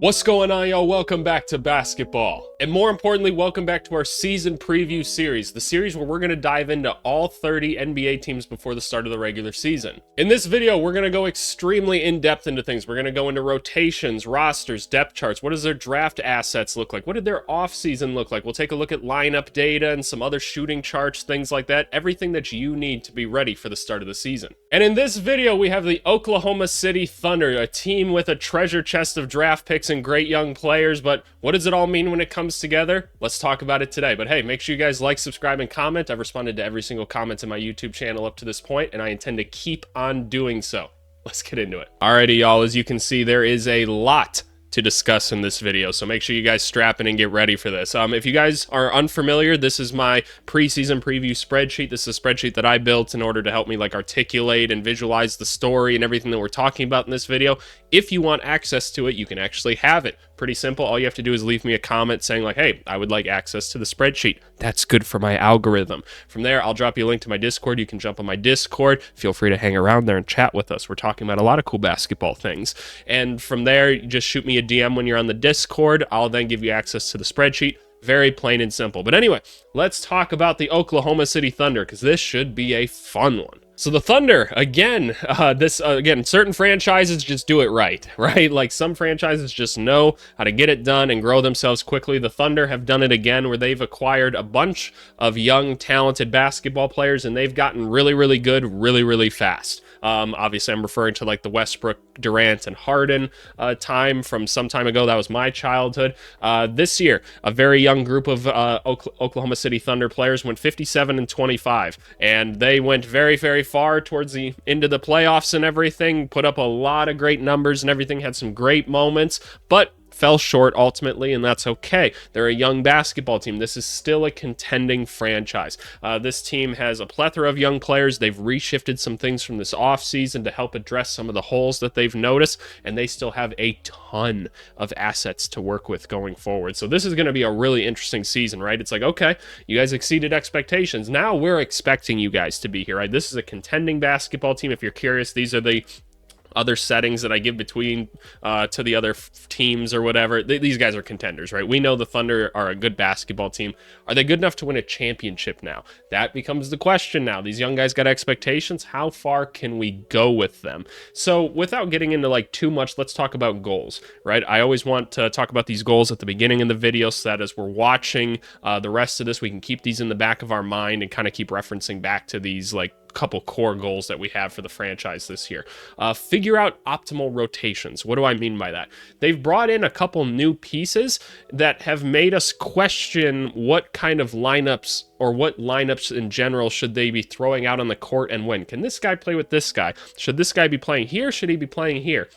What's going on, y'all? Welcome back to basketball. And more importantly, welcome back to our season preview series, the series where we're going to dive into all 30 NBA teams before the start of the regular season. In this video, we're going to go extremely in-depth into things. We're going to go into rotations, rosters, depth charts. What does their draft assets look like? What did their offseason look like? We'll take a look at lineup data and some other shooting charts, things like that. Everything that you need to be ready for the start of the season. And in this video, we have the Oklahoma City Thunder, a team with a treasure chest of draft picks and great young players, but what does it all mean when it comes together? Let's talk about it today. But hey, make sure you guys like, subscribe, and comment. I've responded to every single comment in my YouTube channel up to this point, and I intend to keep on doing so. Let's get into it. Alrighty, y'all, as you can see, there is a lot to discuss in this video, so make sure you guys strap in and get ready for this. If you guys are unfamiliar, this is my preseason preview spreadsheet. This is a spreadsheet that I built in order to help me articulate and visualize the story and everything that we're talking about in this video. If you want access to it, you can actually have it. Pretty simple. All you have to do is leave me a comment saying hey, I would like access to the spreadsheet. That's good for my algorithm. From there, I'll drop you a link to my Discord. You can jump on my Discord. Feel free to hang around there and chat with us. We're talking about a lot of cool basketball things. And from there, you just shoot me a DM when you're on the Discord. I'll then give you access to the spreadsheet. Very plain and simple. But anyway, let's talk about the Oklahoma City Thunder, because this should be a fun one. So the Thunder, again, certain franchises just do it right? Some franchises just know how to get it done and grow themselves quickly. The Thunder have done it again, where they've acquired a bunch of young, talented basketball players, and they've gotten really, really good, really, really fast. Obviously, I'm referring to the Westbrook, Durant, and Harden time from some time ago. That was my childhood. This year, a very young group of Oklahoma City Thunder players went 57-25, and they went very, very far towards the end of the playoffs and everything, put up a lot of great numbers and everything, had some great moments, but fell short ultimately, and that's okay. They're a young basketball team. This is still a contending franchise. This team has a plethora of young players. They've reshifted some things from this offseason to help address some of the holes that they've noticed, and they still have a ton of assets to work with going forward. So this is going to be a really interesting season, right? It's okay, you guys exceeded expectations. Now we're expecting you guys to be here, right? This is a contending basketball team. If you're curious, these are the other settings that I give between to the other teams or whatever. These guys are contenders, right? We know the Thunder are a good basketball team. Are they good enough to win a championship now? That becomes the question now. These young guys got expectations. How far can we go with them? So without getting into too much, let's talk about goals, right? I always want to talk about these goals at the beginning of the video so that as we're watching the rest of this, we can keep these in the back of our mind and kind of keep referencing back to these couple core goals that we have for the franchise this year. Figure out optimal rotations. What do I mean by that? They've brought in a couple new pieces that have made us question what kind of lineups or what lineups in general should they be throwing out on the court and when. Can this guy play with this guy? Should this guy be playing here? Should he be playing here?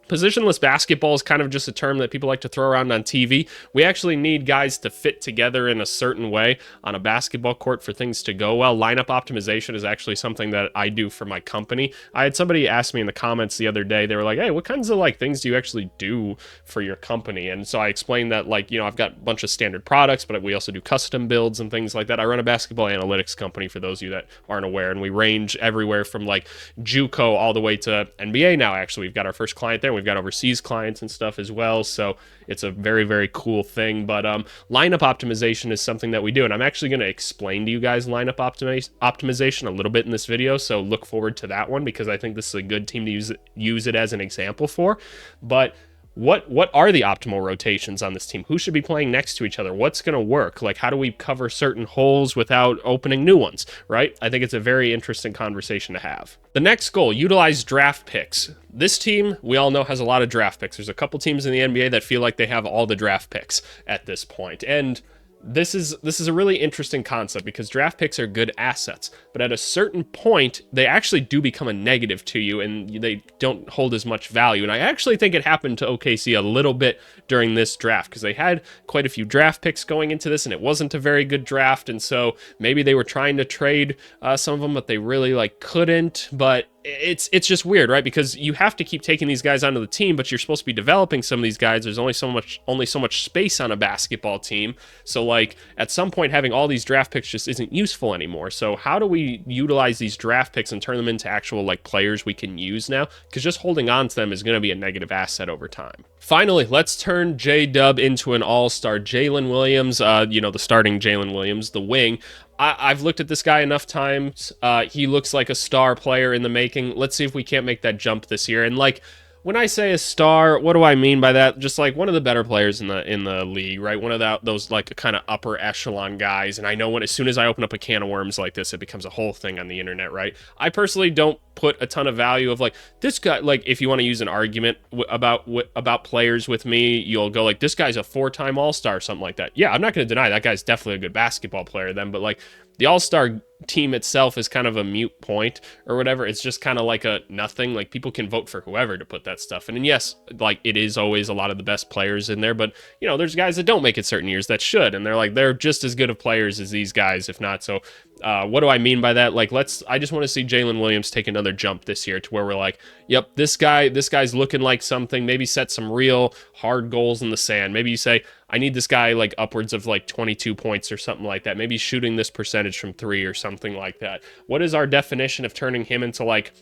Positionless basketball is kind of just a term that people like to throw around on TV. We actually need guys to fit together in a certain way on a basketball court for things to go well. Lineup optimization is actually something that I do for my company. I had somebody ask me in the comments the other day, they were like, hey, what kinds of things do you actually do for your company? And so I explained that I've got a bunch of standard products, but we also do custom builds and things like that. I run a basketball analytics company for those of you that aren't aware, and we range everywhere from JUCO all the way to NBA now. Actually, we've got our first client there. We've got overseas clients and stuff as well, so it's a very, very cool thing. But lineup optimization is something that we do, and I'm actually going to explain to you guys lineup optimization a little bit in this video, so look forward to that one, because I think this is a good team to use it as an example for. But what are the optimal rotations on this team? Who should be playing next to each other? What's going to work? How do we cover certain holes without opening new ones, right? I think it's a very interesting conversation to have. The next goal, utilize draft picks. This team, we all know, has a lot of draft picks. There's a couple teams in the NBA that feel like they have all the draft picks at this point. And this is a really interesting concept, because draft picks are good assets, but at a certain point, they actually do become a negative to you, and they don't hold as much value. And I actually think it happened to OKC a little bit during this draft, because they had quite a few draft picks going into this, and it wasn't a very good draft, and so maybe they were trying to trade some of them, but they really couldn't. But it's just weird, right? Because you have to keep taking these guys onto the team, but you're supposed to be developing some of these guys. There's only so much space on a basketball team. So like at some point having all these draft picks just isn't useful anymore. So how do we utilize these draft picks and turn them into actual like players we can use now? Because just holding on to them is going to be a negative asset over time. Finally, let's turn J-Dub into an all-star. Jalen Williams, the starting Jalen Williams, the wing. I've looked at this guy enough times. He looks like a star player in the making. Let's see if we can't make that jump this year. And like, when I say a star, what do I mean by that? Just like one of the better players in the league, right? One of those like kind of upper echelon guys. And I know as soon as I open up a can of worms like this, it becomes a whole thing on the internet, right? I personally don't put a ton of value of like this guy. Like if you want to use an argument about players with me, you'll go like this guy's a 4-time All-Star or something like that. Yeah, I'm not going to deny that guy's definitely a good basketball player then, but like the All-Star team itself is kind of a mute point or whatever. It's just kind of like a nothing. Like people can vote for whoever to put that stuff in. And yes, like it is always a lot of the best players in there, but there's guys that don't make it certain years that should, and they're just as good of players as these guys, if not. So what do I mean by that? Like I just want to see Jalen Williams take another jump this year to where we're like, yep, this guy's looking like something. Maybe set some real hard goals in the sand. Maybe you say, I need this guy like upwards of like 22 points or something like that. Maybe shooting this percentage from 3 or something like that. What is our definition of turning him into like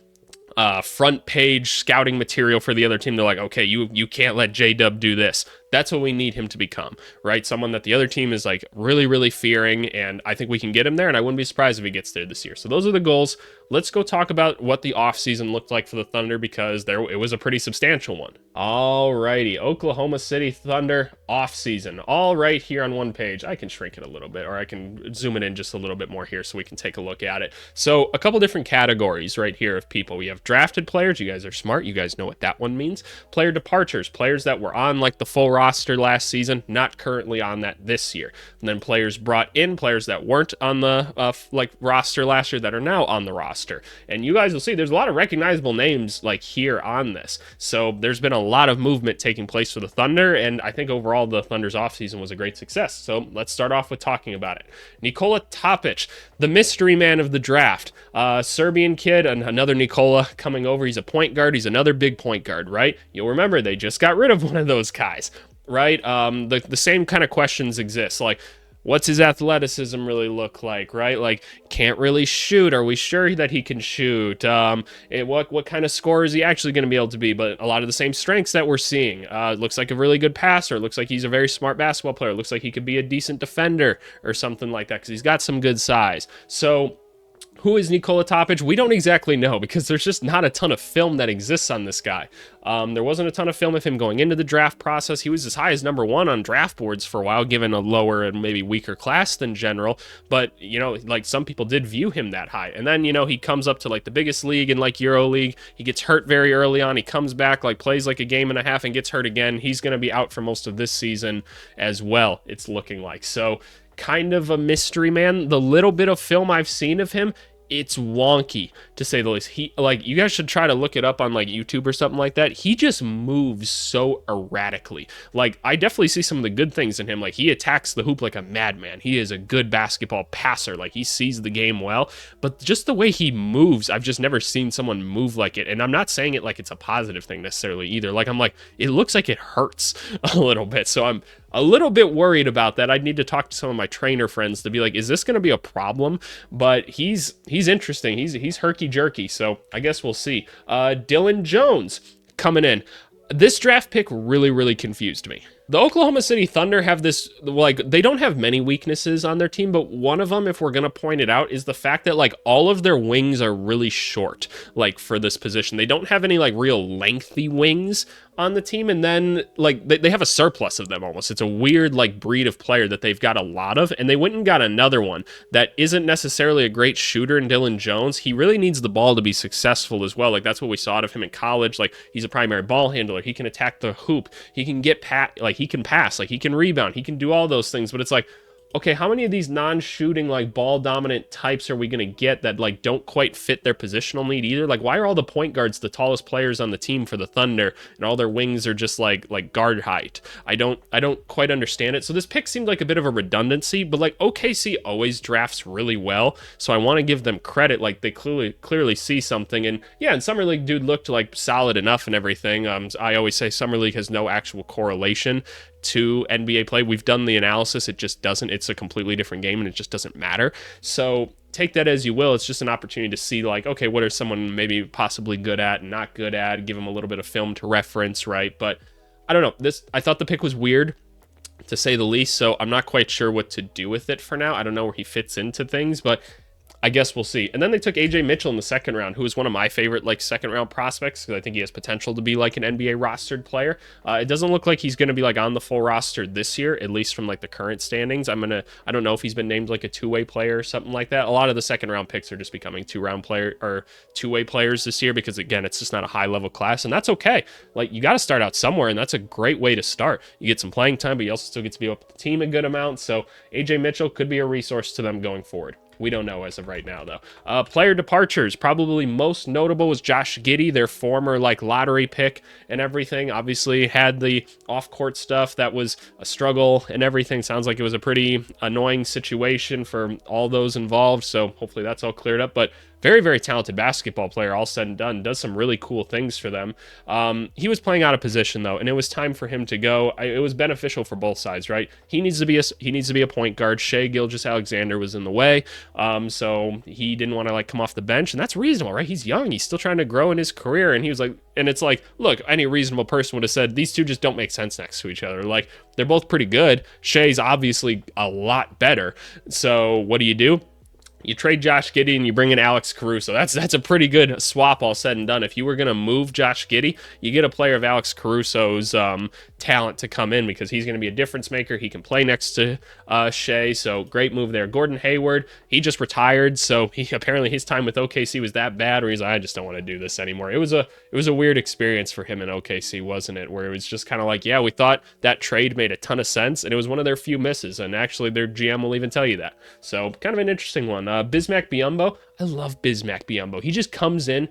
front page scouting material for the other team? They're like, okay, you can't let J-Dub do this. That's what we need him to become, right? Someone that the other team is like really, really fearing, and I think we can get him there, and I wouldn't be surprised if he gets there this year. So those are the goals. Let's go talk about what the offseason looked like for the Thunder, because it was a pretty substantial one. Alrighty, Oklahoma City Thunder offseason, all right here on one page. I can shrink it a little bit, or I can zoom it in just a little bit more here so we can take a look at it. So a couple different categories right here of people. We have drafted players. You guys are smart. You guys know what that one means. Player departures, players that were on like the full roster last season, not currently on that this year. And then players brought in, players that weren't on the roster last year that are now on the roster. And you guys will see there's a lot of recognizable names like here on this. So there's been a lot of movement taking place for the Thunder, and I think overall the Thunder's offseason was a great success. So let's start off with talking about it. Nikola Topic, the mystery man of the draft, Serbian kid, and another Nikola coming over. He's a point guard. He's another big point guard, right? You'll remember they just got rid of one of those guys, right? The same kind of questions exist. Like, what's his athleticism really look like, right? Like, can't really shoot. Are we sure that he can shoot? What kind of scorer is he actually going to be able to be? But a lot of the same strengths that we're seeing. Looks like a really good passer. Looks like he's a very smart basketball player. Looks like he could be a decent defender or something like that because he's got some good size. So who is Nikola Topic? We don't exactly know because there's just not a ton of film that exists on this guy. There wasn't a ton of film of him going into the draft process. He was as high as number 1 on draft boards for a while, given a lower and maybe weaker class than general. But, like some people did view him that high. And then, he comes up to like the biggest league in like Euro League. He gets hurt very early on. He comes back, like plays like a game and a half and gets hurt again. He's going to be out for most of this season as well, it's looking like. So kind of a mystery man. The little bit of film I've seen of him, it's wonky to say the least. You guys should try to look it up on like YouTube or something like that. He just moves so erratically. Like, I definitely see some of the good things in him. Like, he attacks the hoop like a madman. He is a good basketball passer. Like, he sees the game well, but just the way he moves, I've just never seen someone move like it. And I'm not saying it like it's a positive thing necessarily either. Like, I'm like, it looks like it hurts a little bit. So I'm a little bit worried about that. I'd need to talk to some of my trainer friends to be like, is this going to be a problem? But he's interesting. He's herky-jerky, so I guess we'll see. Dylan Jones coming in. This draft pick really, really confused me. The Oklahoma City Thunder have this, like, they don't have many weaknesses on their team, but one of them, if we're going to point it out, is the fact that, like, all of their wings are really short, like, for this position. They don't have any, like, real lengthy wings on the team, and then, like, they have a surplus of them almost. It's a weird, like, breed of player that they've got a lot of, and they went and got another one that isn't necessarily a great shooter in Dylan Jones. He really needs the ball to be successful as well. Like, that's what we saw out of him in college. Like, he's a primary ball handler. He can attack the hoop. He can get he can pass, like he can rebound, he can do all those things, but it's like, okay, how many of these non-shooting, like, ball-dominant types are we going to get that, like, don't quite fit their positional need either? Like, why are all the point guards the tallest players on the team for the Thunder, and all their wings are just, like guard height? I don't quite understand it. So this pick seemed like a bit of a redundancy, but, like, OKC always drafts really well, so I want to give them credit. Like, they clearly see something, and yeah, in Summer League, dude looked, like, solid enough and everything. I always say Summer League has no actual correlation to NBA play. We've done the analysis. It just doesn't. It's a completely different game, and it just doesn't matter. So take that as you will. It's just an opportunity to see, like, okay, what are someone maybe possibly good at and not good at, give them a little bit of film to reference, right? But I don't know. I thought the pick was weird, to say the least, so I'm not quite sure what to do with it for now. I don't know where he fits into things, but I guess we'll see. And then they took AJ Mitchell in the second round, who is one of my favorite, like, second round prospects, because I think he has potential to be like an NBA rostered player. It doesn't look like he's going to be like on the full roster this year, at least from like the current standings. I don't know if he's been named like a two-way player or something like that. A lot of the second round picks are just becoming two-way players this year, because again, it's just not a high level class, and that's okay. Like, you got to start out somewhere, and that's a great way to start. You get some playing time, but you also still get to be up with the team a good amount. So AJ Mitchell could be a resource to them going forward. We don't know as of right now, though. Player departures, probably most notable was Josh Giddey, their former, like, lottery pick and everything. Obviously had the off-court stuff that was a struggle and everything. Sounds like it was a pretty annoying situation for all those involved, so hopefully that's all cleared up. But very, very talented basketball player, all said and done. Does some really cool things for them. He was playing out of position, though, and it was time for him to go. It was beneficial for both sides, right? He needs to be a point guard. Shai Gilgeous-Alexander was in the way, so he didn't want to, like, come off the bench, and that's reasonable, right? He's young. He's still trying to grow in his career, and he was like, and it's like, look, any reasonable person would have said these two just don't make sense next to each other. Like, they're both pretty good. Shai's obviously a lot better. So what do? You trade Josh Giddey and you bring in Alex Caruso. That's a pretty good swap, all said and done. If you were going to move Josh Giddey, you get a player of Alex Caruso's talent to come in, because he's going to be a difference maker. He can play next to Shai, so great move there. Gordon Hayward, he just retired, so apparently his time with OKC was that bad, where he's like, I just don't want to do this anymore. It was a weird experience for him in OKC, wasn't it? Where it was just kind of like, yeah, we thought that trade made a ton of sense, and it was one of their few misses, and actually their GM will even tell you that. So kind of an interesting one. Bismack Biyombo, I love Bismack Biyombo. He just comes in,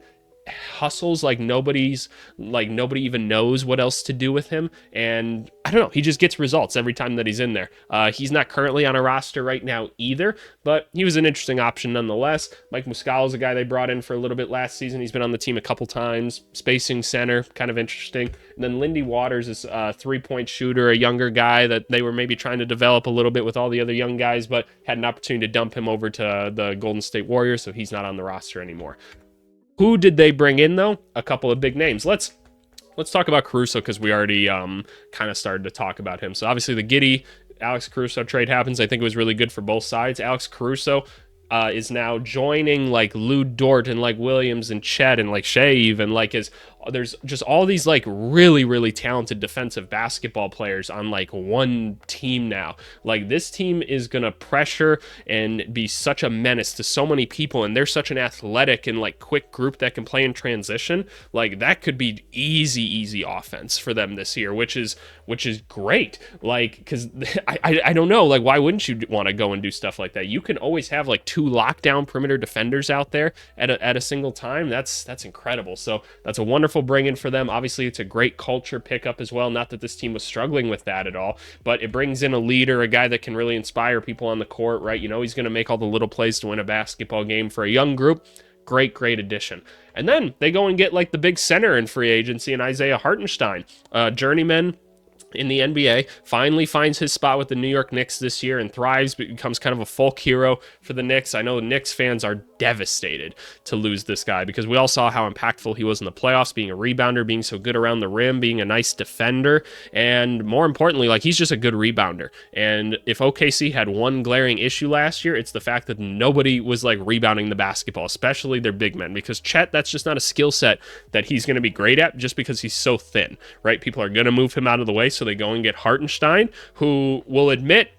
hustles like nobody even knows what else to do with him, and I don't know, he just gets results every time that he's in there. He's not currently on a roster right now either, but he was an interesting option nonetheless. Mike Muscala is a guy they brought in for a little bit last season. He's been on the team a couple times. Spacing center, kind of interesting. And then Lindy Waters is a three-point shooter, a younger guy that they were maybe trying to develop a little bit with all the other young guys, but had an opportunity to dump him over to the Golden State Warriors, so he's not on the roster anymore. Who did they bring in, though? A couple of big names. Let's talk about Caruso, because we already kind of started to talk about him. So obviously the Giddey Alex Caruso trade happens. I think it was really good for both sides. Alex Caruso is now joining like Lou Dort and like Williams and Chet and like Shai even, like there's just all these like really, really talented defensive basketball players on like one team now. Like this team is going to pressure and be such a menace to so many people. And they're such an athletic and like quick group that can play in transition. Like that could be easy offense for them this year, which is great. Like, cause I don't know, like why wouldn't you want to go and do stuff like that? You can always have like two lockdown perimeter defenders out there at a single time. That's incredible. So that's a wonderful bring in for them. Obviously it's a great culture pickup as well. Not that this team was struggling with that at all, but it brings in a leader, a guy that can really inspire people on the court, right? You know, he's going to make all the little plays to win a basketball game for a young group. Great addition. And then they go and get like the big center in free agency and Isaiah Hartenstein, journeyman in the NBA, finally finds his spot with the New York Knicks this year and thrives, becomes kind of a folk hero for the Knicks. I know the Knicks fans are devastated to lose this guy because we all saw how impactful he was in the playoffs, being a rebounder, being so good around the rim, being a nice defender, and more importantly, like he's just a good rebounder. And if OKC had one glaring issue last year, it's the fact that nobody was like rebounding the basketball, especially their big men, because Chet, that's just not a skill set that he's going to be great at just because he's so thin, right? People are going to move him out of the way, so they go and get Hartenstein, who will admit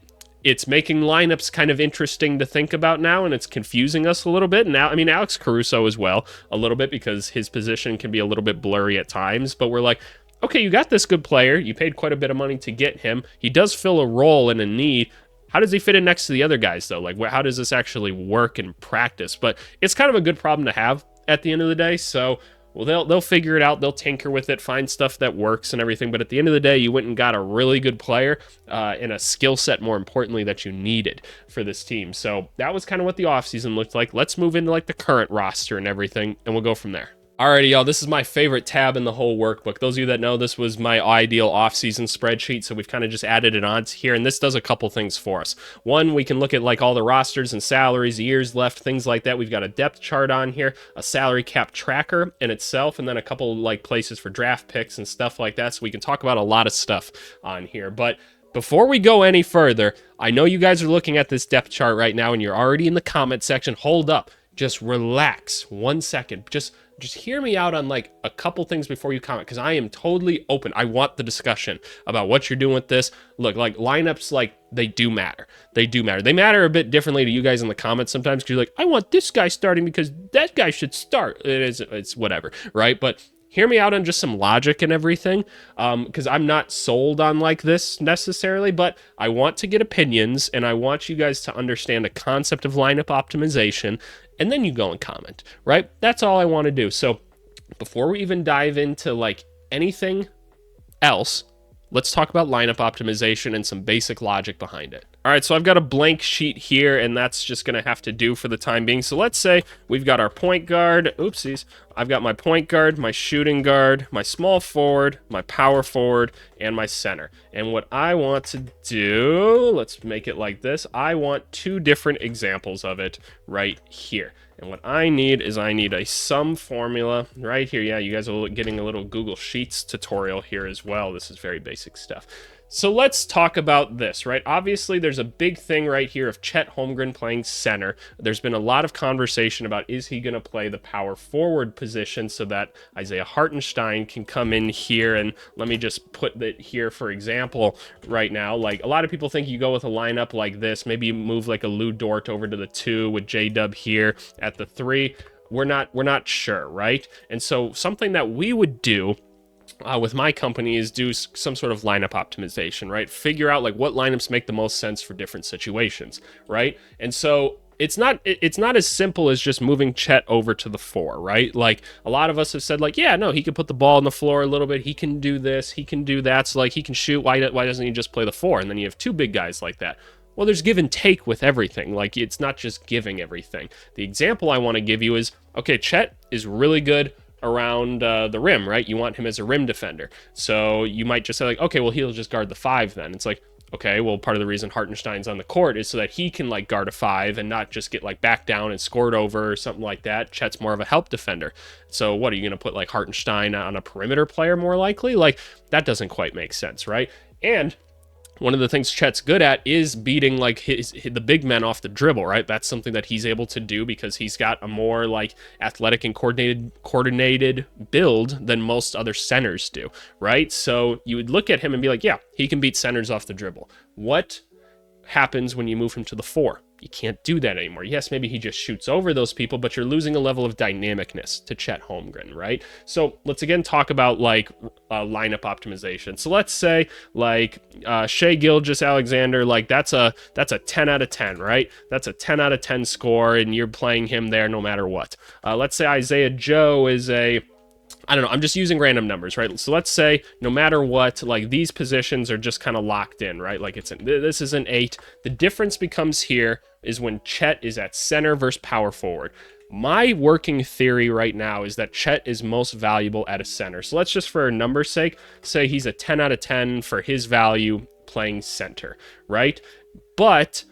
it's making lineups kind of interesting to think about now, and it's confusing us a little bit. Now, I mean, Alex Caruso as well, a little bit, because his position can be a little bit blurry at times, but we're like, okay, you got this good player. You paid quite a bit of money to get him. He does fill a role and a need. how does he fit in next to the other guys though? Like, how does this actually work in practice? But it's kind of a good problem to have at the end of the day. So, well, they'll figure it out. They'll tinker with it, find stuff that works and everything. But at the end of the day, you went and got a really good player and a skill set, more importantly, that you needed for this team. So that was kind of what the offseason looked like. Let's move into like the current roster and everything, and we'll go from there. Alrighty, y'all, this is my favorite tab in the whole workbook. Those of you that know, this was my ideal off-season spreadsheet, so we've kind of just added it on to here, and this does a couple things for us. One, we can look at like all the rosters and salaries, years left, things like that. We've got a depth chart on here, a salary cap tracker in itself, and then a couple like places for draft picks and stuff like that, so we can talk about a lot of stuff on here. But before we go any further, I know you guys are looking at this depth chart right now, and you're already in the comment section. Hold up. Just relax 1 second. Just hear me out on like a couple things before you comment, because I am totally open. I want the discussion about what you're doing with this. Look, like lineups, like they do matter. They do matter. They matter a bit differently to you guys in the comments sometimes, because you're like, I want this guy starting because that guy should start. It's whatever, right? But hear me out on just some logic and everything, because I'm not sold on like this necessarily, but I want to get opinions, and I want you guys to understand the concept of lineup optimization, and then you go and comment, right? That's all I want to do. So before we even dive into like anything else, let's talk about lineup optimization and some basic logic behind it. All right, so I've got a blank sheet here, and that's just going to have to do for the time being. So let's say we've got our point guard. Oopsies. I've got my point guard, my shooting guard, my small forward, my power forward, and my center. And what I want to do, let's make it like this. I want two different examples of it right here. And what I need is a sum formula right here. Yeah, you guys are getting a little Google Sheets tutorial here as well. This is very basic stuff. So let's talk about this, right? Obviously, there's a big thing right here of Chet Holmgren playing center. There's been a lot of conversation about, is he going to play the power forward position so that Isaiah Hartenstein can come in here? And let me just put that here, for example, right now. Like, a lot of people think you go with a lineup like this. Maybe you move like a Lou Dort over to the 2 with J-Dub here at the 3. We're not sure, right? And so something that we would do with my company is do some sort of lineup optimization, right? Figure out like what lineups make the most sense for different situations, right? And so it's not as simple as just moving Chet over to the 4, right? Like a lot of us have said like, yeah, no, he can put the ball on the floor a little bit. He can do this, he can do that. So like he can shoot. Why doesn't he just play the 4? And then you have two big guys like that. Well, there's give and take with everything. Like it's not just giving everything. The example I want to give you is, okay, Chet is really good around the rim, right? You want him as a rim defender. So you might just say like, okay, well, he'll just guard the 5 then. It's like, okay, well, part of the reason Hartenstein's on the court is so that he can like guard a 5 and not just get like back down and scored over or something like that. Chet's more of a help defender. So what, are you going to put like Hartenstein on a perimeter player more likely? Like that doesn't quite make sense, right? And one of the things Chet's good at is beating like the big men off the dribble, right? That's something that he's able to do because he's got a more like athletic and coordinated build than most other centers do, right? So you would look at him and be like, yeah, he can beat centers off the dribble. What happens when you move him to the 4? You can't do that anymore. Yes, maybe he just shoots over those people, but you're losing a level of dynamicness to Chet Holmgren, right? So let's again talk about like lineup optimization. So let's say like Shai Gilgeous-Alexander, like that's a 10 out of 10, right? That's a 10 out of 10 score, and you're playing him there no matter what. Let's say Isaiah Joe is I don't know, I'm just using random numbers, right? So let's say no matter what, like these positions are just kind of locked in, right? Like this is an 8. The difference becomes here is when Chet is at center versus power forward. My working theory right now is that Chet is most valuable at a center. So let's just, for a number's sake, say he's a 10 out of 10 for his value playing center, right? But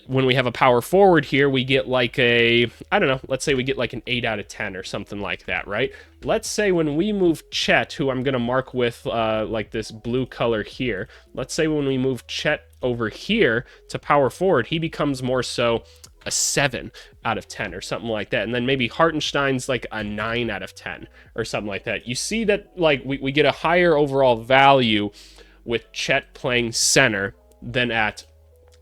when we have a power forward here, we get like I don't know, let's say we get like an 8 out of 10 or something like that, right? Let's say when we move Chet, who I'm going to mark with like this blue color here, let's say when we move Chet over here to power forward, he becomes more so a 7 out of 10 or something like that. And then maybe Hartenstein's like a 9 out of 10 or something like that. You see that like we get a higher overall value with Chet playing center than at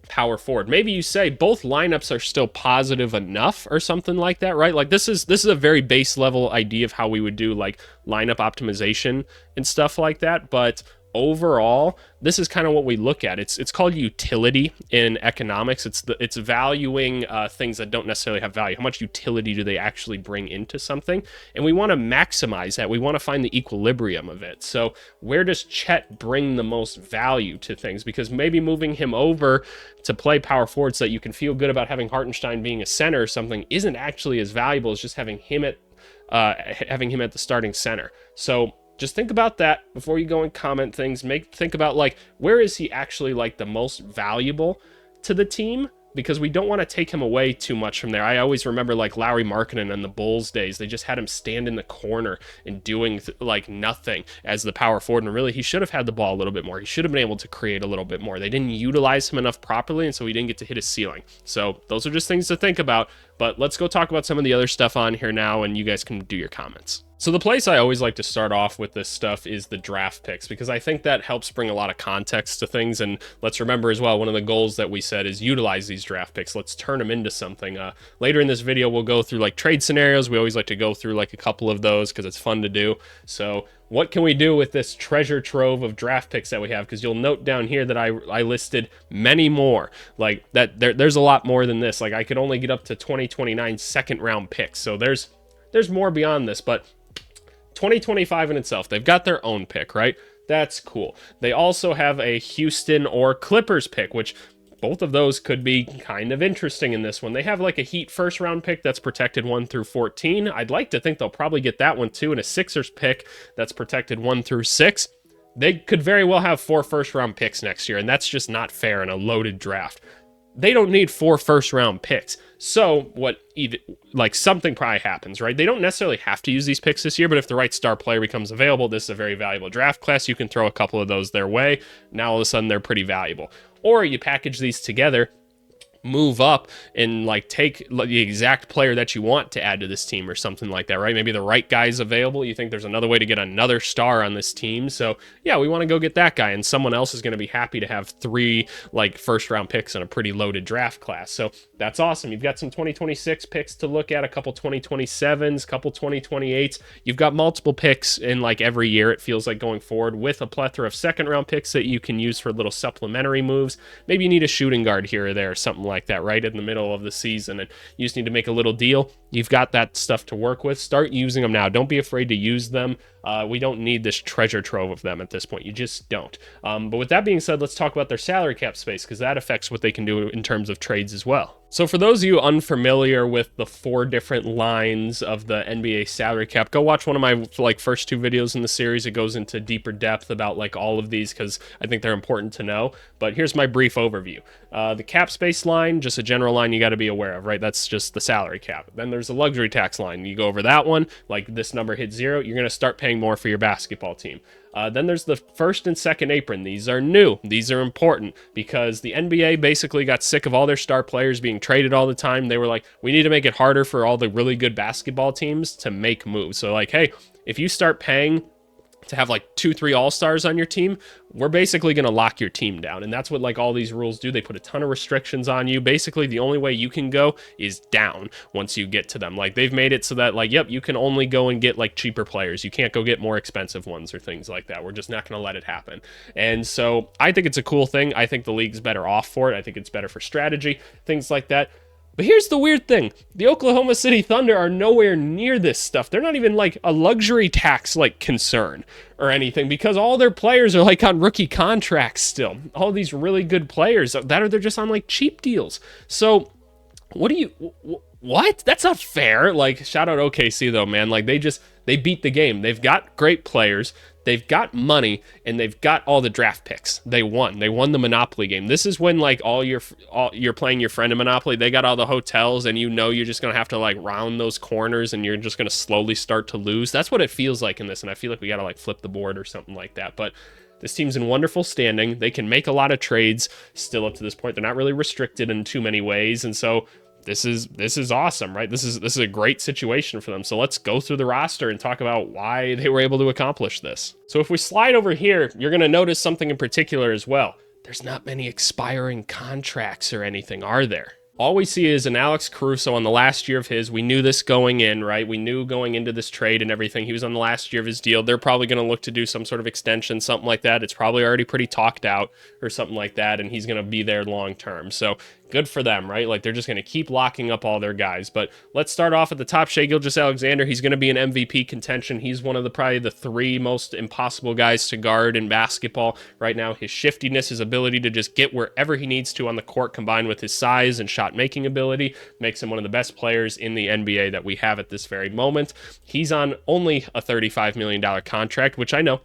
power forward. Maybe you say both lineups are still positive enough or something like that, right? Like this is a very base level idea of how we would do like lineup optimization and stuff like that. But overall, this is kind of what we look at. It's called utility in economics. It's valuing things that don't necessarily have value. How much utility do they actually bring into something? And we want to maximize that. We want to find the equilibrium of it. So where does Chet bring the most value to things? Because maybe moving him over to play power forward so that you can feel good about having Hartenstein being a center or something isn't actually as valuable as just having him at the starting center. So just think about that before you go and comment things. Think about, like, where is he actually, like, the most valuable to the team? Because we don't want to take him away too much from there. I always remember, like, Lauri Markkanen in the Bulls days. They just had him stand in the corner and doing like nothing as the power forward. And really, he should have had the ball a little bit more. He should have been able to create a little bit more. They didn't utilize him enough properly, and so he didn't get to hit his ceiling. So those are just things to think about. But let's go talk about some of the other stuff on here now, and you guys can do your comments. So the place I always like to start off with this stuff is the draft picks, because I think that helps bring a lot of context to things. And let's remember as well, one of the goals that we said is utilize these draft picks. Let's turn them into something. Later in this video, we'll go through like trade scenarios. We always like to go through like a couple of those because it's fun to do. So what can we do with this treasure trove of draft picks that we have? Because you'll note down here that I listed many more. Like that, there's a lot more than this. Like I could only get up to 2029 second round picks. So there's more beyond this, but 2025 in itself, they've got their own pick, right? That's cool. They also have a Houston or Clippers pick, which both of those could be kind of interesting in this one. They have like a Heat first round pick that's protected 1 through 14. I'd like to think they'll probably get that one too, and a Sixers pick that's protected 1 through 6. They could very well have 4 first round picks next year, and that's just not fair in a loaded draft. They don't need 4 first round picks. So something probably happens, right? They don't necessarily have to use these picks this year, but if the right star player becomes available, this is a very valuable draft class. You can throw a couple of those their way. Now all of a sudden they're pretty valuable. Or you package these together, move up and like take the exact player that you want to add to this team or something like that, right? Maybe the right guy's available. You think there's another way to get another star on this team. So yeah, we want to go get that guy, and someone else is going to be happy to have 3 like first round picks in a pretty loaded draft class. So that's awesome. You've got some 2026 picks to look at, a couple 2027s, couple 2028s. You've got multiple picks in like every year, it feels like, going forward, with a plethora of second round picks that you can use for little supplementary moves. Maybe you need a shooting guard here or there or something like that, right, in the middle of the season, and you just need to make a little deal. You've got that stuff to work with. Start using them now. Don't be afraid to use them. We don't need this treasure trove of them at this point. You just don't. But with that being said, let's talk about their salary cap space, because that affects what they can do in terms of trades as well. So for those of you unfamiliar with the 4 different lines of the NBA salary cap, go watch one of my first 2 videos in the series. It goes into deeper depth about like all of these, because I think they're important to know. But here's my brief overview. The cap space line, just a general line you got to be aware of, right? That's just the salary cap. Then there's the luxury tax line. You go over that one, like this number hits 0, you're going to start paying more for your basketball team. Then there's the first and second apron. These are new. These are important because the NBA basically got sick of all their star players being traded all the time. They were like, we need to make it harder for all the really good basketball teams to make moves. So like, hey, if you start paying to have like 2-3 all-stars on your team, we're basically going to lock your team down. And that's what like all these rules do. They put a ton of restrictions on you. Basically, the only way you can go is down once you get to them. Like they've made it so that like, yep, you can only go and get like cheaper players. You can't go get more expensive ones or things like that. We're just not going to let it happen. And so I think it's a cool thing. I think the league's better off for it. I think it's better for strategy, things like that. But here's the weird thing. The Oklahoma City Thunder are nowhere near this stuff. They're not even like a luxury tax like concern or anything, because all their players are like on rookie contracts still. All these really good players they're just on like cheap deals. So what? That's not fair. Like, shout out OKC though, man. Like they beat the game. They've got great players. They've got money, and they've got all the draft picks. They won the Monopoly game. This is when like you're playing your friend in Monopoly. They got all the hotels, and you're just gonna have to like round those corners, and you're just gonna slowly start to lose. That's what it feels like in this, and I feel like we gotta like flip the board or something like that. But this team's in wonderful standing. They can make a lot of trades still up to this point. They're not really restricted in too many ways, and so this is awesome, right? This is a great situation for them. So let's go through the roster and talk about why they were able to accomplish this. So if we slide over here, you're going to notice something in particular as well. There's not many expiring contracts or anything, are there? All we see is an Alex Caruso on the last year of his. We knew this going in, right? We knew going into this trade and everything. He was on the last year of his deal. They're probably going to look to do some sort of extension, something like that. It's probably already pretty talked out or something like that, and he's going to be there long term. So good for them, right? Like, they're just going to keep locking up all their guys. But let's start off at the top. Shai Gilgeous-Alexander, he's going to be an MVP contention. He's one of the probably the 3 most impossible guys to guard in basketball right now. His shiftiness, his ability to just get wherever he needs to on the court, combined with his size and shot making ability, makes him one of the best players in the NBA that we have at this very moment. He's on only a $35 million contract, which I know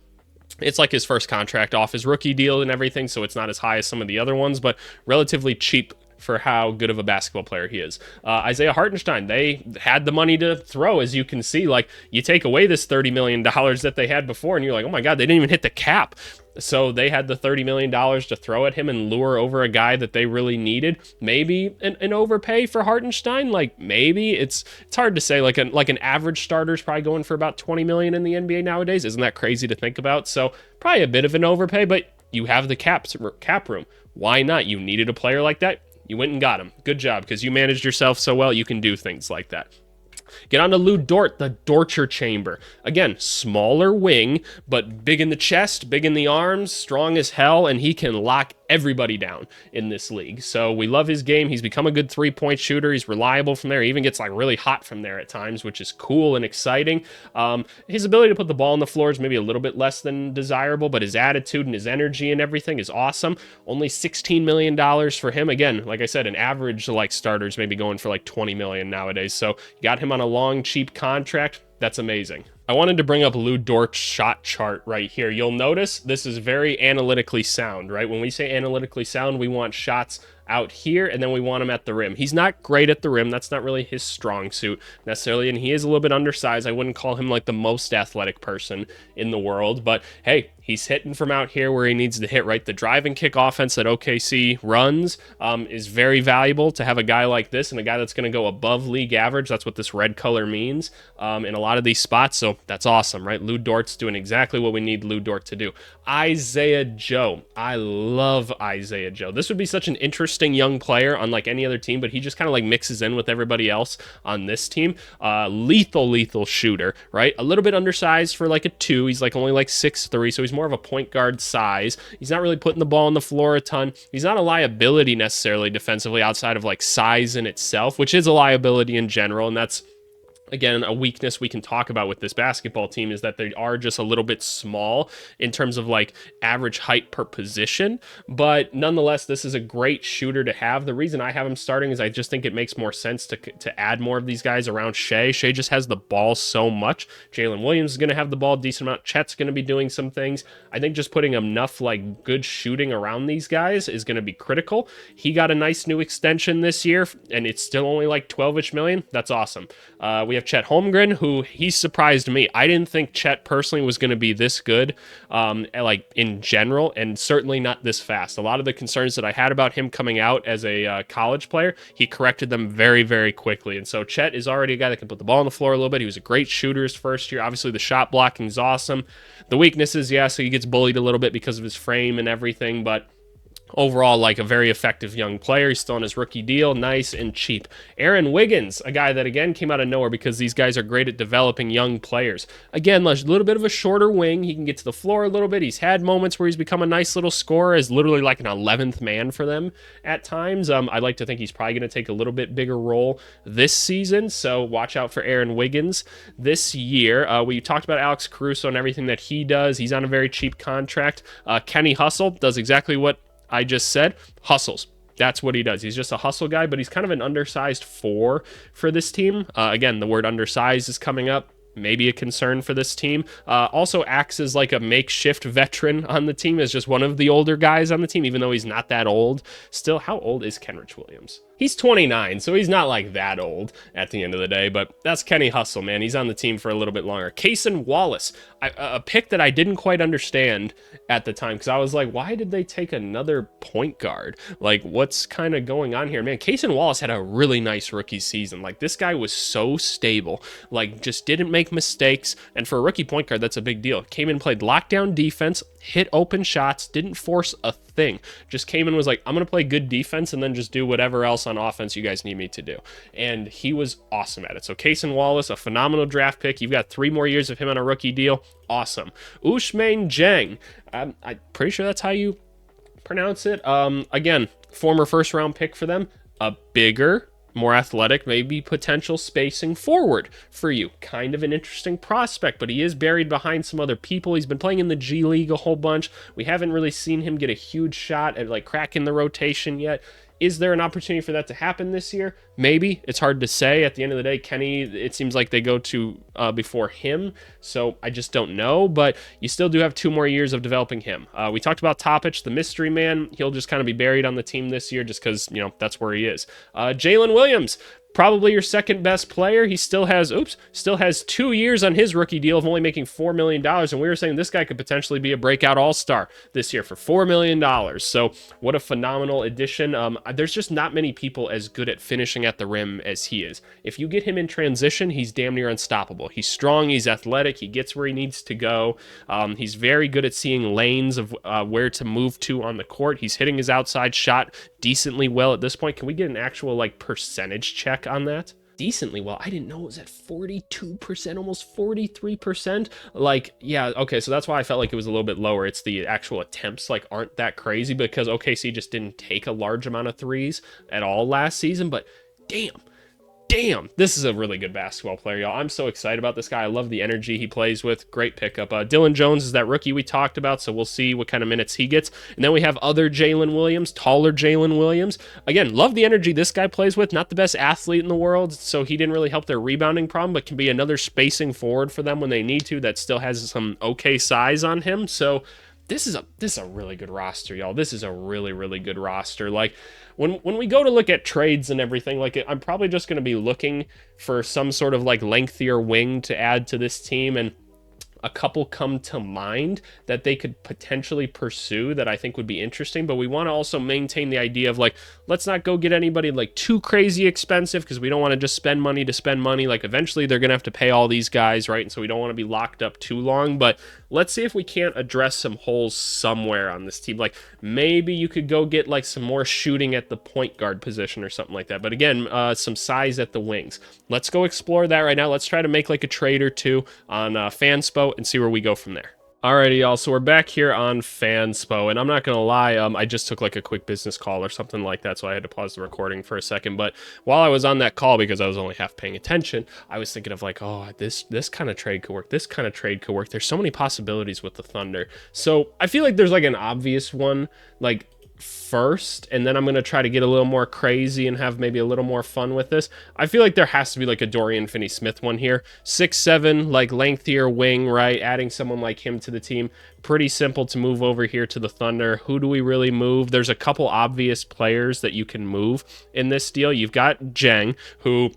it's like his first contract off his rookie deal and everything, so it's not as high as some of the other ones, but relatively cheap for how good of a basketball player he is. Isaiah Hartenstein, they had the money to throw, as you can see. Like, you take away this $30 million that they had before, and you're like, oh my God, they didn't even hit the cap. So they had the $30 million to throw at him and lure over a guy that they really needed. Maybe an overpay for Hartenstein. Like, maybe it's hard to say. Like an average starter is probably going for about $20 million in the NBA nowadays. Isn't that crazy to think about? So probably a bit of an overpay, but you have the cap room. Why not? You needed a player like that. You went and got him. Good job, because you managed yourself so well, you can do things like that. Get on to Lou Dort, the Dorture Chamber. Again, smaller wing, but big in the chest, big in the arms, strong as hell, and he can lock everybody down in this league. So we love his game. He's become a good 3-point shooter. He's reliable from there. He even gets like really hot from there at times, which is cool and exciting. His ability to put the ball on the floor is maybe a little bit less than desirable, but his attitude and his energy and everything is awesome. Only $16 million for him. Again, like I said, an average like starters maybe going for like $20 million nowadays. So you got him on a long, cheap contract. That's amazing. I wanted to bring up Lou Dort's shot chart right here. You'll notice this is very analytically sound, right? When we say analytically sound, we want shots out here, and then we want him at the rim. He's not great at the rim. That's not really his strong suit necessarily, and he is a little bit undersized. I wouldn't call him like the most athletic person in the world, but hey, he's hitting from out here where he needs to hit, right? The drive and kick offense that OKC runs is very valuable to have a guy like this and a guy that's going to go above league average. That's what this red color means in a lot of these spots, so that's awesome, right? Lou Dort's doing exactly what we need Lou Dort to do. Isaiah Joe. I love Isaiah Joe. This would be such an interesting young player on like any other team, but he just kind of like mixes in with everybody else on this team. Lethal shooter, right? A little bit undersized for like a 2. He's like only like 6'3", so he's more of a point guard size. He's not really putting the ball on the floor a ton. He's not a liability necessarily defensively outside of like size in itself, which is a liability in general, and that's again, a weakness we can talk about with this basketball team is that they are just a little bit small in terms of like average height per position. But nonetheless, this is a great shooter to have. The reason I have him starting is I just think it makes more sense to add more of these guys around Shai. Shai just has the ball so much. Jalen Williams is going to have the ball a decent amount. Chet's going to be doing some things. I think just putting enough like good shooting around these guys is going to be critical. He got a nice new extension this year, and it's still only like 12-ish million. That's awesome. We have Chet Holmgren, who he surprised me. I didn't think Chet personally was going to be this good, like in general, and certainly not this fast. A lot of the concerns that I had about him coming out as a college player, he corrected them very, very quickly. And so Chet is already a guy that can put the ball on the floor a little bit. He was a great shooter his first year. Obviously, the shot blocking is awesome. The weaknesses, yeah, so he gets bullied a little bit because of his frame and everything, but overall, like a very effective young player. He's still on his rookie deal, nice and cheap. Aaron Wiggins, a guy that again came out of nowhere because these guys are great at developing young players. Again, a little bit of a shorter wing. He can get to the floor a little bit. He's had moments where he's become a nice little scorer, as literally like an 11th man for them at times. I'd like to think he's probably going to take a little bit bigger role this season, so watch out for Aaron Wiggins this year. We talked about Alex Caruso and everything that he does. He's on a very cheap contract. Kenny Hustle does exactly what I just said, hustles. That's what he does. He's just a hustle guy, but he's kind of an undersized 4 for this team. Again, the word undersized is coming up. Maybe a concern for this team. Also acts as like a makeshift veteran on the team, as just one of the older guys on the team, even though he's not that old. Still, how old is Kenrich Williams? He's 29, so he's not like that old at the end of the day, but that's Kenny Hustle, man. He's on the team for a little bit longer. Cason Wallace, a pick that I didn't quite understand at the time, because I was like, why did they take another point guard? Like, what's kind of going on here? Man, Cason Wallace had a really nice rookie season. Like, this guy was so stable. Like, just didn't make make mistakes, and for a rookie point guard, that's a big deal. Came in, played lockdown defense, hit open shots, didn't force a thing. Just came in, was like, I'm going to play good defense and then just do whatever else on offense you guys need me to do. And he was awesome at it. So Cason Wallace, a phenomenal draft pick. You've got 3 more years of him on a rookie deal. Awesome. Ousmane Dieng. I'm pretty sure that's how you pronounce it. Again, former first-round pick for them. A bigger, more athletic, maybe potential spacing forward for you. Kind of an interesting prospect, but he is buried behind some other people. He's been playing in the G League a whole bunch. We haven't really seen him get a huge shot at like cracking the rotation yet. Is there an opportunity for that to happen this year? Maybe. It's hard to say. At the end of the day, Kenny, it seems like they go to before him, so I just don't know, but you still do have 2 more years of developing him. We talked about Topic, the mystery man. He'll just kind of be buried on the team this year just because, you know, that's where he is. Jalen Williams, probably your second best player. He still has 2 years on his rookie deal of only making $4 million. And we were saying this guy could potentially be a breakout all-star this year for $4 million. So what a phenomenal addition. There's just not many people as good at finishing at the rim as he is. If you get him in transition, he's damn near unstoppable. He's strong, he's athletic, he gets where he needs to go. He's very good at seeing lanes of where to move to on the court. He's hitting his outside shot decently well at this point. Can we get an actual like percentage check on that? Decently well. I didn't know it was at 42%, almost 43%. Like, yeah, okay, so that's why I felt like it was a little bit lower. It's the actual attempts like aren't that crazy because OKC just didn't take a large amount of threes at all last season, but damn, this is a really good basketball player, y'all. I'm so excited about this guy. I love the energy he plays with. Great pickup. Dylan Jones is that rookie we talked about, so we'll see what kind of minutes he gets. And then we have other Jalen Williams, taller Jalen Williams. Again, love the energy this guy plays with. Not the best athlete in the world, so he didn't really help their rebounding problem, but can be another spacing forward for them when they need to that still has some okay size on him. So this is a really good roster, y'all. This is a really, really good roster. Like, when we go to look at trades and everything, like, I'm probably just going to be looking for some sort of, like, lengthier wing to add to this team, and a couple come to mind that they could potentially pursue that I think would be interesting, but we want to also maintain the idea of like, let's not go get anybody like too crazy expensive because we don't want to just spend money to spend money. Like eventually they're going to have to pay all these guys, right? And so we don't want to be locked up too long, but let's see if we can't address some holes somewhere on this team. Like maybe you could go get like some more shooting at the point guard position or something like that. But again, some size at the wings. Let's go explore that right now. Let's try to make like a trade or two on Fanspo and see where we go from there. Alrighty, y'all, so we're back here on Fanspo, and I'm not gonna lie, I just took like a quick business call or something like that, so I had to pause the recording for a second. But while I was on that call, because I was only half paying attention, I was thinking of like, oh, this kind of trade could work, this kind of trade could work. There's so many possibilities with the Thunder. So I feel like there's like an obvious one, like first, and then I'm going to try to get a little more crazy and have maybe a little more fun with this. I feel like there has to be like a Dorian Finney-Smith one here. 6'7", like lengthier wing, right? Adding someone like him to the team. Pretty simple to move over here to the Thunder. Who do we really move? There's a couple obvious players that you can move in this deal. You've got Dieng, who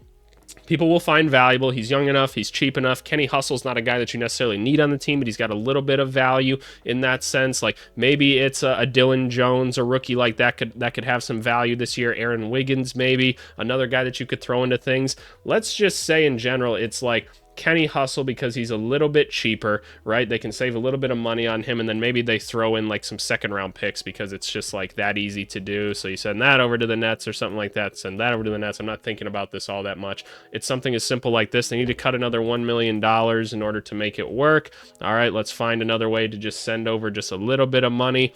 people will find valuable. He's young enough. He's cheap enough. Kenny Hustle's not a guy that you necessarily need on the team, but he's got a little bit of value in that sense. Like maybe it's a Dylan Jones, a rookie like that could have some value this year. Aaron Wiggins, maybe another guy that you could throw into things. Let's just say in general, it's like Kenny Hustle because he's a little bit cheaper, right? They can save a little bit of money on him, and then maybe they throw in like some second round picks because it's just like that easy to do. So you send that over to the Nets or something like that, send that over to the Nets. I'm not thinking about this all that much. It's something as simple like this. They need to cut another $1 million in order to make it work. All right, let's find another way to just send over just a little bit of money.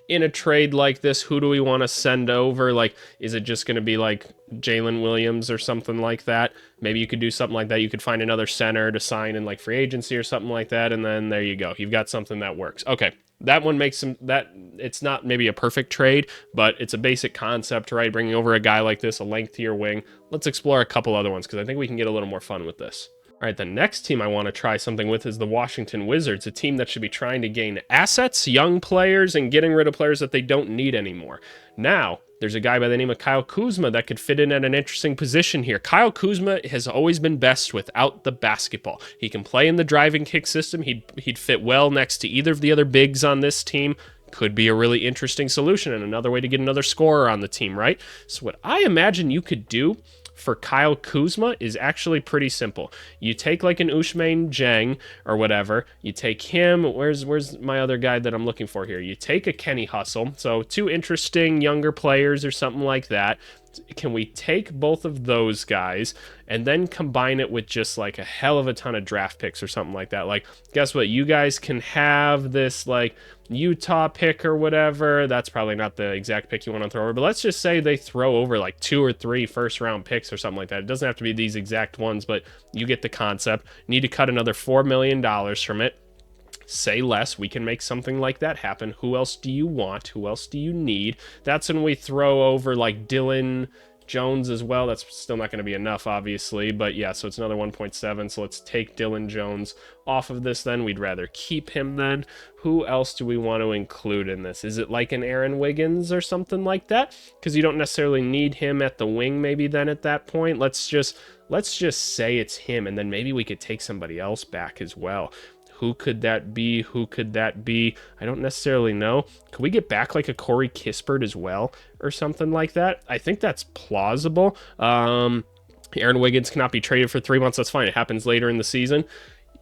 In a trade like this, who do we want to send over? Like, is it just going to be like Jalen Williams or something like that? Maybe you could do something like that. You could find another center to sign in like free agency or something like that, and then there you go. You've got something that works. Okay, that one makes some, that it's not maybe a perfect trade, but it's a basic concept, right? Bringing over a guy like this, a lengthier wing. Let's explore a couple other ones because I think we can get a little more fun with this. All right, the next team I want to try something with is the Washington Wizards, a team that should be trying to gain assets, young players, and getting rid of players that they don't need anymore. Now, there's a guy by the name of Kyle Kuzma that could fit in at an interesting position here. Kyle Kuzma has always been best without the basketball. He can play in the driving kick system. He'd fit well next to either of the other bigs on this team. Could be a really interesting solution and another way to get another scorer on the team, right? So what I imagine you could do for Kyle Kuzma is actually pretty simple. You take like an Ousmane Dieng or whatever. You take him. Where's my other guy that I'm looking for here? You take a Kenny Hustle. So 2 interesting younger players or something like that. Can we take both of those guys and then combine it with just like a hell of a ton of draft picks or something like that? Like, guess what? You guys can have this like Utah pick or whatever. That's probably not the exact pick you want to throw over, but let's just say they throw over like 2 or 3 first round picks or something like that. It doesn't have to be these exact ones, but you get the concept. Need to cut another $4 million from it. Say less, we can make something like that happen. Who else do you want? Who else do you need? That's when we throw over like Dylan Jones as well. That's still not going to be enough, obviously, but yeah, so it's another 1.7. So let's take Dylan Jones off of this then. We'd rather keep him then. Who else do we want to include in this? Is it like an Aaron Wiggins or something like that? Because you don't necessarily need him at the wing maybe then at that point. Let's just say it's him, and then maybe we could take somebody else back as well. Who could that be? Who could that be? I don't necessarily know. Could we get back like a Corey Kispert as well or something like that? I think that's plausible. Aaron Wiggins cannot be traded for 3 months. That's fine. It happens later in the season.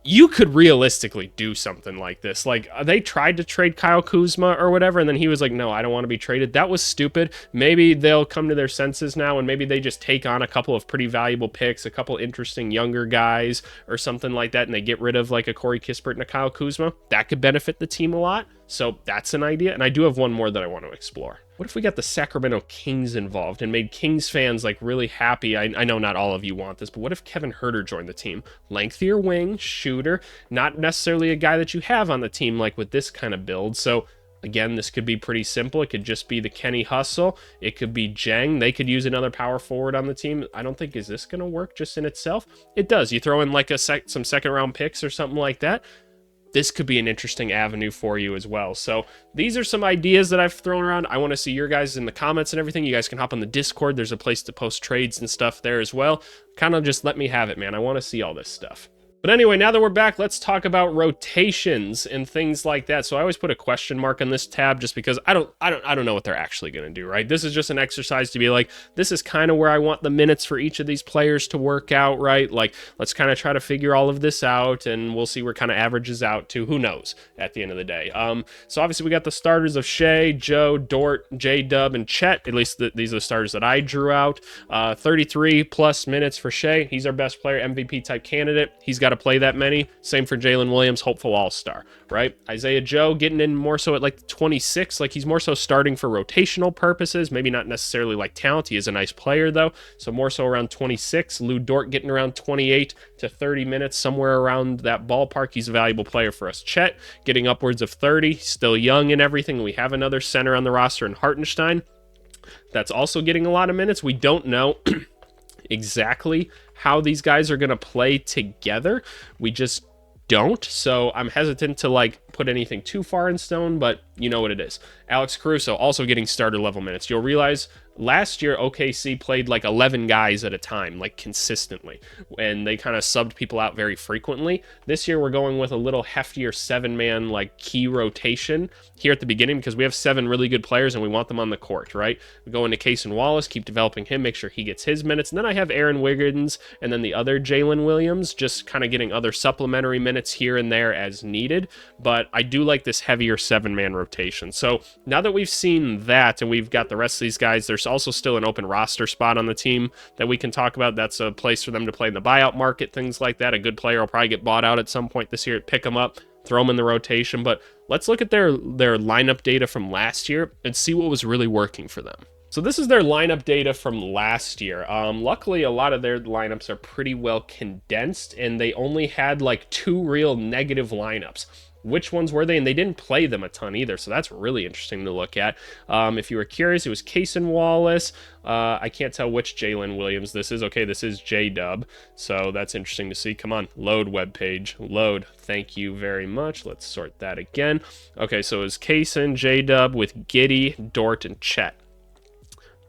You could realistically do something like this. Like, they tried to trade Kyle Kuzma or whatever, and then he was like, no, I don't want to be traded. That was stupid. Maybe they'll come to their senses now, and maybe they just take on a couple of pretty valuable picks, a couple interesting younger guys or something like that, and they get rid of like a Corey Kispert and a Kyle Kuzma. That could benefit the team a lot. So that's an idea. And I do have one more that I want to explore. What if we got the Sacramento Kings involved and made Kings fans like really happy? I know not all of you want this, but what if Kevin Huerter joined the team? Lengthier wing, shooter, not necessarily a guy that you have on the team like with this kind of build. So again, this could be pretty simple. It could just be the Kenny Hustle. It could be Dieng. They could use another power forward on the team. I don't think, is this going to work just in itself? It does. You throw in like some second round picks or something like that. This could be an interesting avenue for you as well. So these are some ideas that I've thrown around. I want to see your guys in the comments and everything. You guys can hop on the Discord. There's a place to post trades and stuff there as well. Kind of just let me have it, man. I want to see all this stuff. But anyway, now that we're back, let's talk about rotations and things like that. So I always put a question mark on this tab just because I don't know what they're actually going to do, right? This is just an exercise to be like, this is kind of where I want the minutes for each of these players to work out, right? Like, let's kind of try to figure all of this out, and we'll see where kind of averages out to. Who knows at the end of the day. So obviously we got the starters of Shea, Joe, Dort, J-Dub, and Chet. At least these are the starters that I drew out. 33 plus minutes for Shea. He's our best player, MVP type candidate. He's got to play that many. Same for Jalen Williams, hopeful all-star, right? Isaiah Joe getting in more so at like 26, like he's more so starting for rotational purposes, maybe not necessarily like talent. He is a nice player though, so more so around 26. Lou Dort getting around 28 to 30 minutes, somewhere around that ballpark. He's a valuable player for us. Chet getting upwards of 30, still young and everything. We have another center on the roster in Hartenstein that's also getting a lot of minutes. We don't know exactly how these guys are going to play together. We just don't. So I'm hesitant to like put anything too far in stone, but you know what it is. Alex Caruso also getting starter level minutes. You'll realize last year OKC played like 11 guys at a time, like consistently, and they kind of subbed people out very frequently. This year we're going with a little heftier 7-man like key rotation here at the beginning because we have 7 really good players and we want them on the court, right? We go into Case and Wallace, keep developing him, make sure he gets his minutes, and then I have Aaron Wiggins and then the other Jalen Williams just kind of getting other supplementary minutes here and there as needed. But I do like this heavier 7-man rotation. So now that we've seen that and we've got the rest of these guys, there's also still an open roster spot on the team that we can talk about. That's a place for them to play in the buyout market, things like that. A good player will probably get bought out at some point this year, pick them up, throw them in the rotation. But let's look at their lineup data from last year and see what was really working for them. So this is their lineup data from last year. Luckily, a lot of their lineups are pretty well condensed, and they only had like 2 real negative lineups. Which ones were they? And they didn't play them a ton either, so that's really interesting to look at. If you were curious, it was Case and Wallace. I can't tell which Jalen Williams this is. Okay, this is J-Dub, so that's interesting to see. Come on, load web page. Load. Thank you very much. Let's sort that again. Okay, so it was Case and J-Dub with Giddy, Dort, and Chet.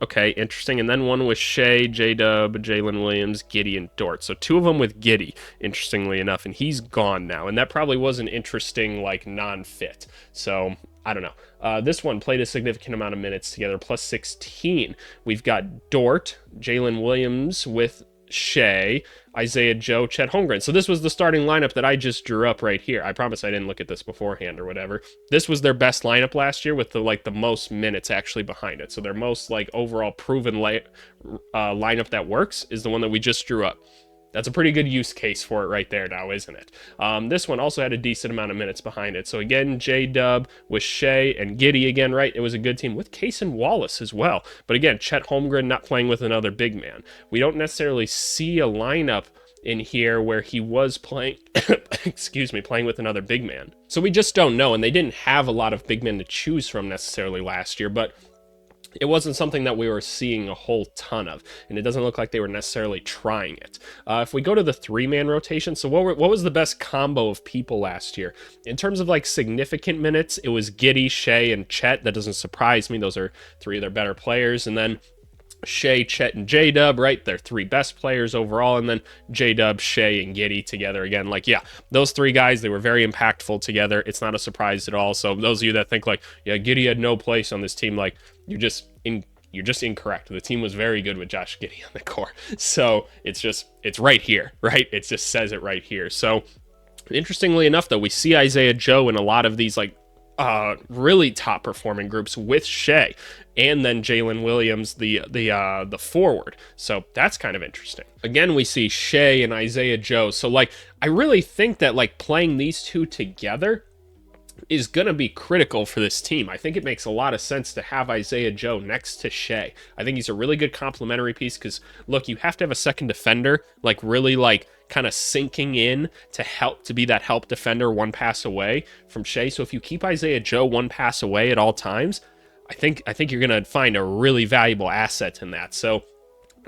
Okay, interesting. And then one with Shea, J-Dub, Jalen Williams, Giddy, and Dort. So 2 of them with Giddy, interestingly enough, and he's gone now. And that probably was an interesting, like, non-fit. So I don't know. This one played a significant amount of minutes together, plus 16. We've got Dort, Jalen Williams with Shea, Isaiah Joe, Chet Holmgren. So this was the starting lineup that I just drew up right here. I promise I didn't look at this beforehand or whatever. This was their best lineup last year with the most minutes actually behind it. So their most overall proven lineup that works is the one that we just drew up. That's a pretty good use case for it right there now, isn't it? This one also had a decent amount of minutes behind it. So again, J-Dub with Shea and Giddey again, right? It was a good team with Case and Wallace as well. But again, Chet Holmgren not playing with another big man. We don't necessarily see a lineup in here where he was playing, excuse me, playing with another big man. So we just don't know, and they didn't have a lot of big men to choose from necessarily last year, but it wasn't something that we were seeing a whole ton of, and it doesn't look like they were necessarily trying it. If we go to the three-man rotation, so what was the best combo of people last year? In terms of significant minutes, it was Giddey, Shea, and Chet. That doesn't surprise me. Those are three of their better players. And then Shea, Chet, and J-Dub, right? They're three best players overall. And then J-Dub, Shea, and Giddey together again. Yeah, those three guys, they were very impactful together. It's not a surprise at all. So those of you that think yeah, Giddey had no place on this team, you're just incorrect. The team was very good with Josh Giddey on the core. So it's right here, right? It just says it right here. So interestingly enough, though, we see Isaiah Joe in a lot of these really top performing groups with Shea, and then Jalen Williams, the forward. So that's kind of interesting. Again, we see Shea and Isaiah Joe. So I really think that playing these two together is going to be critical for this team. I think it makes a lot of sense to have Isaiah Joe next to Shea. I think he's a really good complementary piece because, look, you have to have a second defender, really kind of sinking in to be that help defender one pass away from Shea. So if you keep Isaiah Joe one pass away at all times, I think you're going to find a really valuable asset in that. So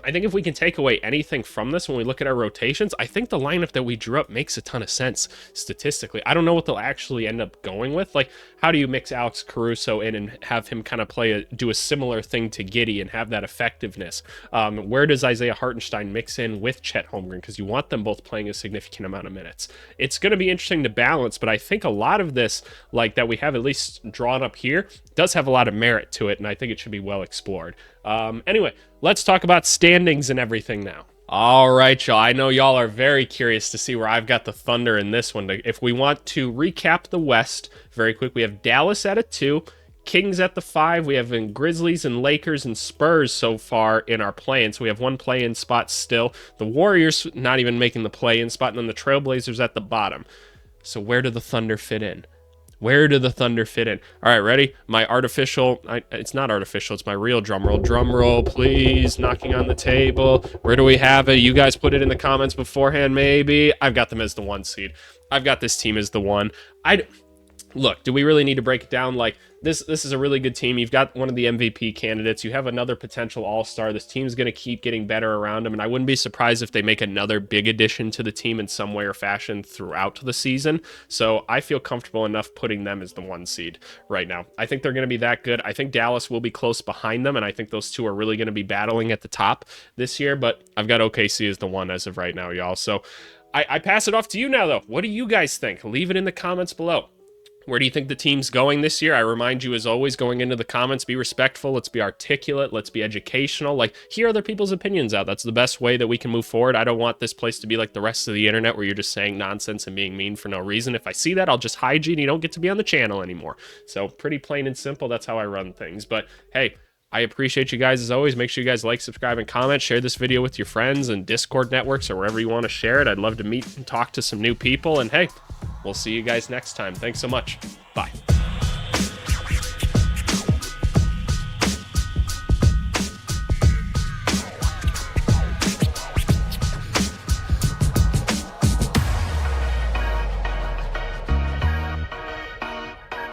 I think if we can take away anything from this when we look at our rotations, I think the lineup that we drew up makes a ton of sense statistically. I don't know what they'll actually end up going with. How do you mix Alex Caruso in and have him kind of do a similar thing to Giddey and have that effectiveness? Where does Isaiah Hartenstein mix in with Chet Holmgren? Because you want them both playing a significant amount of minutes. It's going to be interesting to balance, but I think a lot of this, that we have at least drawn up here, does have a lot of merit to it, and I think it should be well explored. Anyway, let's talk about standings and everything now. All right, y'all. I know y'all are very curious to see where I've got the Thunder in this one. If we want to recap the West very quick, we have Dallas at a 2, Kings at the 5. We have Grizzlies and Lakers and Spurs so far in our play-in. So we have one play-in spot still. The Warriors not even making the play-in spot, and then the Trailblazers at the bottom. So where do the Thunder fit in? Where do the Thunder fit in? All right, ready? My artificial, it's not artificial, it's my real drum roll. Drum roll, please, knocking on the table. Where do we have it? You guys put it in the comments beforehand, maybe. I've got them as the 1 seed. I've got this team as the 1. Look, do we really need to break it down? This is a really good team. You've got one of the MVP candidates. You have another potential all-star. This team's going to keep getting better around them, and I wouldn't be surprised if they make another big addition to the team in some way or fashion throughout the season. So I feel comfortable enough putting them as the 1 seed right now. I think they're going to be that good. I think Dallas will be close behind them, and I think those two are really going to be battling at the top this year, but I've got OKC as the 1 as of right now, y'all. So I pass it off to you now, though. What do you guys think? Leave it in the comments below. Where do you think the team's going this year? I remind you, as always, going into the comments, be respectful. Let's be articulate. Let's be educational. Hear other people's opinions out. That's the best way that we can move forward. I don't want this place to be like the rest of the internet where you're just saying nonsense and being mean for no reason. If I see that, I'll just hide you and you don't get to be on the channel anymore. So pretty plain and simple. That's how I run things. But hey, I appreciate you guys as always. Make sure you guys like, subscribe, and comment. Share this video with your friends and Discord networks or wherever you want to share it. I'd love to meet and talk to some new people. And hey, we'll see you guys next time. Thanks so much. Bye.